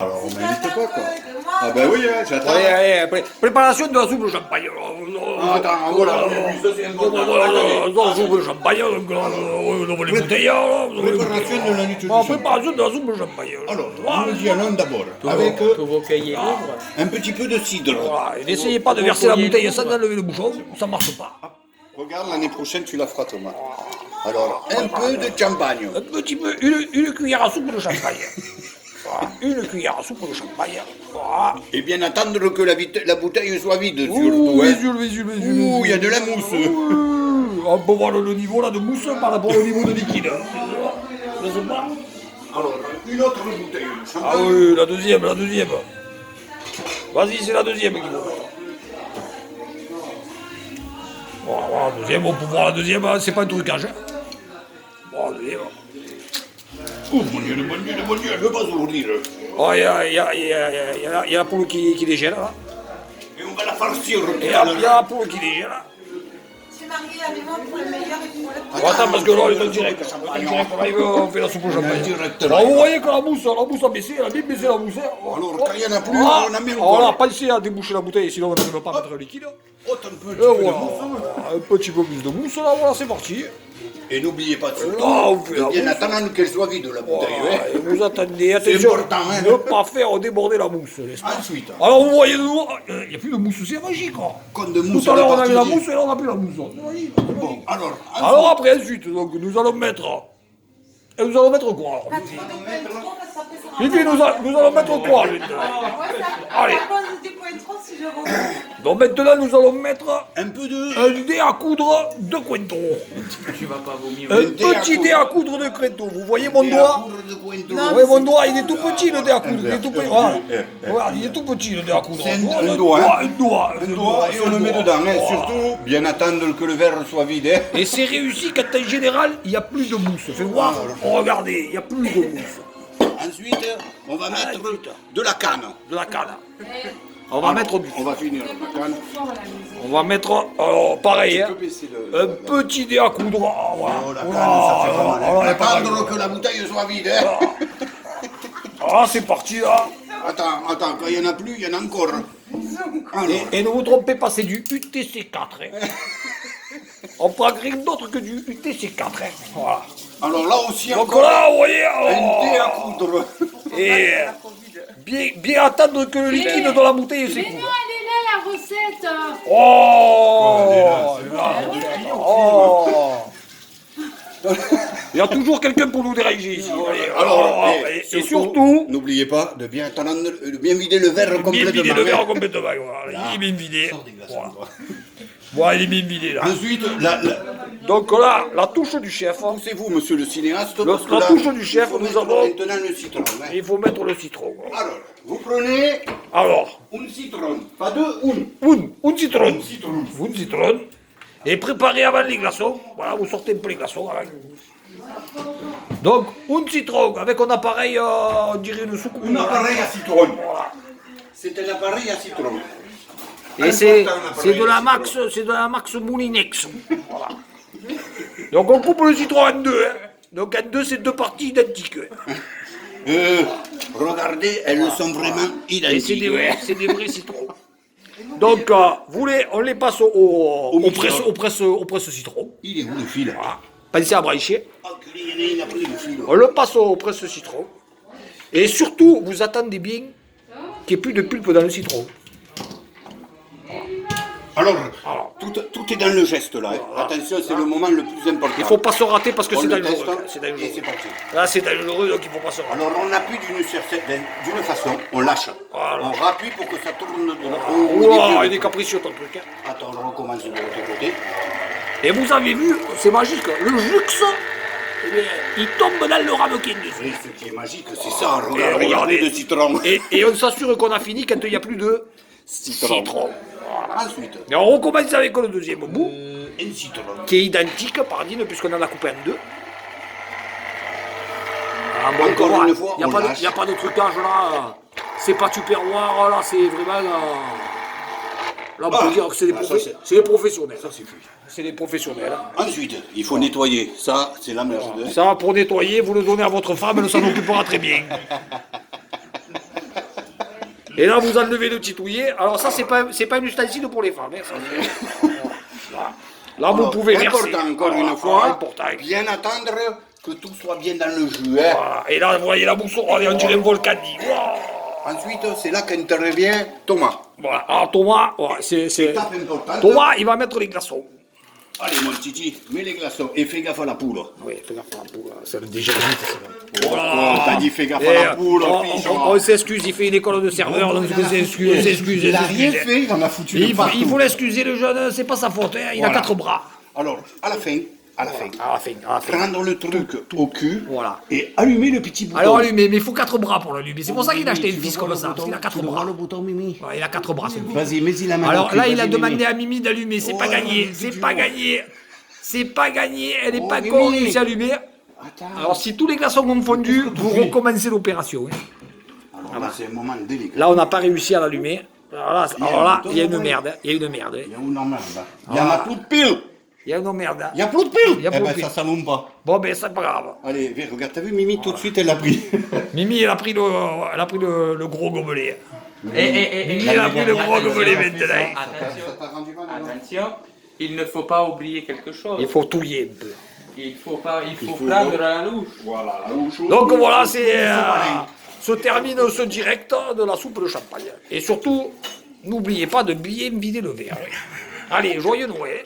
Alors on m'invite pas quoi. Ah ben oui, hein, j'attends. Préparation de la soupe de champagne. Attends, voilà, ça c'est important. La soupe de champagne, on ouvre les bouteilles. Préparation de la nuit du Préparation de la soupe de champagne. Alors, je me dis allons d'abord, avec Pour vos cahiers libres. un petit peu de cidre. Voilà, et n'essayez pas de verser la bouteille sans enlever le bouchon, ça marche pas. Regarde, l'année prochaine tu la feras Thomas. Alors, un peu de champagne. Un petit peu, une cuillère à soupe de champagne. Voilà, une cuillère à soupe de champagne. Voilà. Et bien attendre que la bouteille soit vide surtout. Ouh, Hein. visuel. Ouh, il y a de la mousse. On peut voir le niveau là de mousse par rapport au niveau de liquide. Je sais pas. Alors, une autre bouteille de Ah champagne. oui, la deuxième. Vas-y, c'est la deuxième qu'il faut. Voilà, deuxième, on peut voir la deuxième, hein, c'est pas un trucage. Bon, la deuxième. Oh mon Dieu, elle ne veut pas s'ouvrir. Oh, il y a la poule qui dégèle là. Et on va la farcir. Et il y a la poule qui dégèle là. Je suis mariée avec moi pour le meilleur et pour le Bon, attends, parce que là, il est en direct. On fait la soupe au champagne. Alors, vous voyez que la mousse a baissé, elle a bien baissé la mousse. Alors, quand il n'y en a plus, on en met encore. Alors là, pensez à déboucher la bouteille, sinon on ne peut pas mettre le liquide. Autant peu de Et voilà, mousse. un petit peu plus de mousse, là, voilà, c'est parti. Et n'oubliez pas de Ah, on fait la surtout, bien mousse. attendre qu'elle soit vide la bouteille. Voilà, hein. et vous attendez, attention, important, hein. ne pas faire déborder la mousse, n'est-ce pas? Ensuite, Alors vous voyez de nous, il n'y a plus de mousse, c'est magique. comme de mousse Tout à l'heure on avait la partie. mousse et là on n'a plus la mousse. C'est magique, c'est magique. Bon, alors, Alors après ensuite, donc nous allons mettre... Et nous allons mettre quoi alors? Pas trop de points parce qu'après ça va. Fifi, nous allons mettre quoi maintenant? Ouais, ça. Allez. À cause des points trop si je reviens. Donc maintenant nous allons mettre un peu de... un dé à coudre de Quento. Tu vas pas vomir. Un dé à petit dé à coudre de Quento. Vous voyez mon Et à doigt? coudre de Cointreau. Oui, mon doigt, il est tout petit le dé à coudre. Il est tout petit. Voilà. Voilà, il est tout petit le dé à coudre. C'est un Voilà, doigt, hein. Un doigt. Un doigt et on le met dedans. Hein. Surtout, bien attendre que le verre soit vide. Hein. Et c'est réussi quand en général, il n'y a plus de mousse. Fais voir. Oh, regardez, il n'y a plus de mousse. Ensuite, on va mettre de la canne. De la canne. On va mettre du. On va finir la canne. On va mettre, alors, pareil, hein, Tu peux baisser le... un petit dé à coudre. Ah, voilà. Oh, la Voilà, canne, ça fait pas mal. voilà, Hein. pas mal. Attendre que la bouteille soit vide. Hein. Ah, c'est parti là. Attends, quand il n'y en a plus, il y en a encore. Alors, Et ne vous trompez pas, c'est du UTC4. Hein. On prend rien d'autre que du UTC4. Hein. Voilà. alors là aussi, Donc encore là, vous voyez, un dé à coudre. et bien attendre que le liquide dans la bouteille Mais s'écoule. non, elle est là la recette. Oh, oh. Il y a toujours quelqu'un pour nous déranger ici. Alors, Et surtout, n'oubliez pas de bien attendre, de bien vider le verre bien complètement. vider le verre hein. complètement. Voilà. Il est bien vidé. Voilà. Voilà, il est bien vidé là. Ensuite, Donc là, la touche du chef. poussez-vous, monsieur le cinéaste. parce que La là, touche du chef, il faut nous mettre avons- maintenant le citron. Hein. Il faut mettre le citron. Alors, vous prenez Alors, un citron, pas deux, un. un citron. Citron. Un citron. Et préparez avant les glaçons. Voilà, vous sortez un peu les glaçons. Avant. Donc, un citron avec un appareil, on dirait une soucoupe. Un appareil à citron. Voilà. C'est un appareil à citron. Et c'est de la Max Moulinex. Voilà. Donc on coupe le citron en deux. Hein. Donc en deux, c'est deux parties identiques. Hein. Regardez, elles sont vraiment Et identiques. c'est des vrais citrons. Donc, on les passe au presse-citron. Il est où le fil? Voilà. Pensez à brancher. Oh, il a pris le fil. On le passe au presse-citron. Et surtout, vous attendez bien qu'il n'y ait plus de pulpe dans le citron. Alors, tout est dans le geste là. Hein. Attention, c'est le moment le plus important. Il ne faut pas se rater parce que On c'est le dangereux. teste, hein, C'est et dangereux. c'est parti. Là, c'est dangereux, donc il ne faut pas se rater. Alors, on appuie d'une façon, on lâche. Voilà. On rappuie pour que ça tourne de l'autre Ouah, il est capricieux ton truc. Hein. Attends, on recommence de l'autre côté. Et vous avez vu, c'est magique, le jux, eh bien, il tombe dans le ramequin dessus. Et ce qui est magique, c'est ça. Et Regardez le citron. Et on s'assure qu'on a fini quand il n'y a plus de citron. Ensuite, Et on recommence avec le deuxième bout, un citron. qui est identique, pardine, puisqu'on en a coupé en deux. Ah, bon, Encore voilà, une fois, il on n'y lâche. a pas de trucage là. C'est pas tupperware, là, c'est vraiment. Là, on peut dire que c'est c'est des professionnels. Ça suffit. C'est des professionnels. Ensuite, il faut nettoyer. Ça, c'est la merde. Ça, pour nettoyer, vous le donnez à votre femme, elle s'en occupera très bien. Et là, vous enlevez le titouillet. Alors ça, c'est pas un ustensile pour les femmes. Hein, ça, voilà. Là, vous pouvez verser. Important, encore Voilà, une fois, important. bien attendre que tout soit bien dans le jus. Hein. Voilà. Et là, vous voyez la boussole, on dirait un volcanique. Wow. Ensuite, c'est là qu'intervient Thomas. Voilà. Alors Thomas, voilà, c'est... Étape importante. Thomas, il va mettre les glaçons. Allez, mon titi, mets les glaçons et fais gaffe à la poule. Oui, fais gaffe à la poule. C'est déjà vite, ça. Oh, t'as dit fais gaffe à la poule, fiche. On s'excuse, il fait une école de serveur, donc on s'excuse. Il n'a rien fait, il en a foutu le partout. Il faut l'excuser, le jeune, c'est pas sa faute, hein, il a Voilà. 4 bras. Alors, à la fin, À la fin. prendre le truc au cul Voilà. et allumer le petit bouton. Alors allumer, mais il faut 4 bras pour l'allumer. C'est pour ça qu'il a acheté une vis comme ça, parce qu'il a 4 Tu veux bras. voir le bouton, Mimi? Ouais, il a 4 bras, c'est Vas-y, mets-y la main. Alors au cul, là, il a vas-y, demandé Mimi. à Mimi d'allumer, c'est pas gagné, c'est pas gagné. C'est pas gagné, elle est Oh, pas Mimi. con, il s'est allumé. Attends. Alors si tous les glaçons ont fondu, vous recommencez l'opération. hein. Alors là, c'est un moment délicat. Là, on n'a pas réussi à l'allumer. Alors là, il y a une merde. Il y a une merde. Il y a une merde. Il y en a plus de pile. Il y a une merde. Il y a plus de pile. Il y a Eh plus de ben, pile. ça s'allume pas. Bon, ben, c'est pas grave. Allez, viens, regarde, t'as vu, Mimi, tout de suite, elle l'a pris. Mimi, elle a pris le gros gobelet. Et Il a pris le gros gobelet maintenant. Attention, attention, il ne faut pas oublier quelque chose. Il faut touiller un peu. Il faut prendre la louche. Voilà, la louche. Donc voilà, se termine ce direct de la soupe de champagne. Et surtout, n'oubliez pas de bien vider le verre. Allez, joyeux Noël.